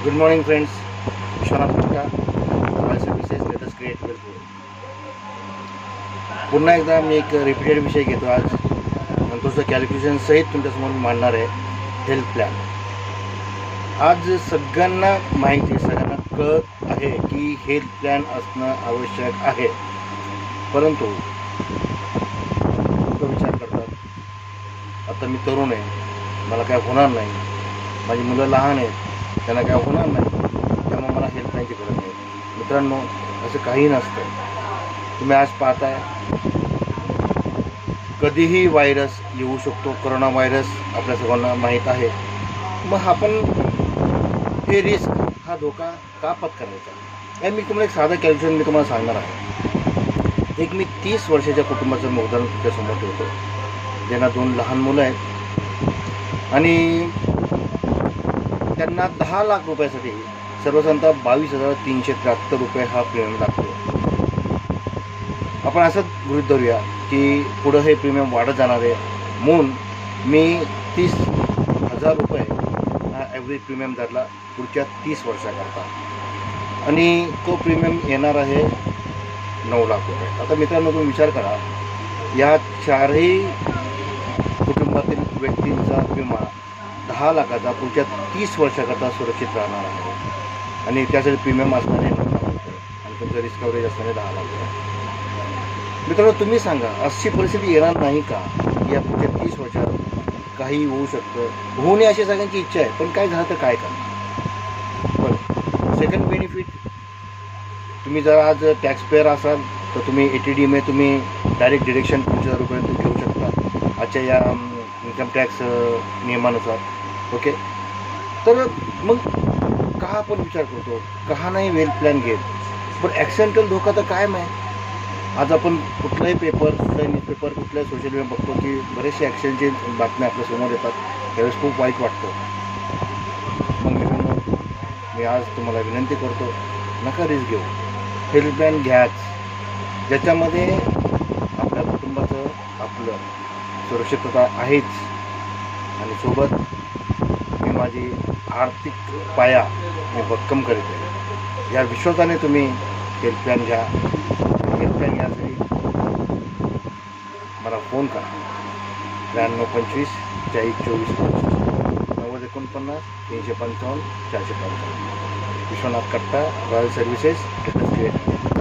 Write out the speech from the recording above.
Good morning friends. Vishwanath Gupta, royal services, let us create wealth. पुन्हा एकदा मी एक रिपीटेड विषय घेतो आज. संतोषचं कॅल्क्युलेशन सहित तुमच्यासमोर मी मांडणार आहे. Health plan. आज सगळ्यांना माहिती आहे, सगळ्यांना कळत आहे की हेल्थ प्लॅन असणं आवश्यक आहे. परंतु लोक विचार करतात, आता मी तरुण आहे, मला काय होणार नाही, माझी मुलं लहान आहेत, त्यांना काय होणार नाही, त्यामुळे मला हेल्थ प्लॅनची गरज नाही. मित्रांनो, असं काही नसतं. तुम्ही आज पाहताय, कधीही व्हायरस येऊ शकतो. कोरोना व्हायरस आपल्या सर्वांना माहीत आहे. मग आपण हे रिस्क, हा धोका का पत्करायचा? मी तुम्हाला एक साधं कॅल्क्युलेशन मी तुम्हाला सांगणार आहे. एक मी 30 वर्षाच्या कुटुंबाचं उदाहरण तुमच्यासमोर ठेवतो, ज्यांना 2 लहान मुलं आहेत आणि त्यांना 10 लाख रुपयासाठी सर्वसाधारणतः 22,373 रुपये हा प्रीमियम लागतो. आपण असंच गृहीत धरूया की पुढं हे प्रीमियम वाढत जाणार आहे, म्हणून मी 30,000 रुपये हा ॲव्हरेज प्रीमियम धरला पुढच्या 30 वर्षाकरता आणि तो प्रीमियम येणार आहे 9 लाख रुपये. आता मित्रांनो, तुम्ही विचार करा, या 4ही कुटुंबातील व्यक्तींचा विमा 10 लाखाचा पुढच्या 30 वर्षाकरता सुरक्षित राहणार आहे आणि त्यासाठी प्रीमियम असणारे 9 लाख रुपये आणि तुमचं रिस्क कव्हरेज असणारे 10 लाख रुपये. मित्रांनो, तुम्ही सांगा, अशी परिस्थिती येणार नाही का? या पुढच्या 30 वर्षात काही होऊ शकतं. होऊ नये अशी सगळ्यांची इच्छा आहे, पण काय झालं तर काय करणार? पण सेकंड बेनिफिट, तुम्ही जर आज टॅक्स पेअर असाल तर तुम्ही ATD तुम्ही डायरेक्ट डिडक्शन 25,000 रुपये घेऊ शकता आजच्या या इन्कम टॅक्स नियमानुसार. ओके, तर मग का आपण विचार करतो, का नाही वेल्थ प्लॅन घेत? पण ॲक्सिडेंटल धोका तर कायम आहे. आज आपण कुठलाही पेपर, कुठलाही न्यूजपेपर, कुठल्याही सोशल मीडिया बघतो की बरेचसे ॲक्सिडेंटचे बातम्या आपल्या समोर येतात. त्यावेळेस खूप वाईट वाटतं. मग मी आज तुम्हाला विनंती करतो, नका रिस्क घेऊ. हेल्थ प्लॅन घ्याच, ज्याच्यामध्ये आपल्या कुटुंबाचं, आपलं सुरक्षितता आहेच आणि सोबत मी माझी आर्थिक पाया मी भक्कम करीत आहे. या विश्वासाने तुम्ही हेल्थ प्लॅन घ्या. हेल्थ प्लॅन घ्यायसाठी मला फोन करा 9225 4024 9049 355 455. विश्वनाथ कट्टा, royal services, let us create.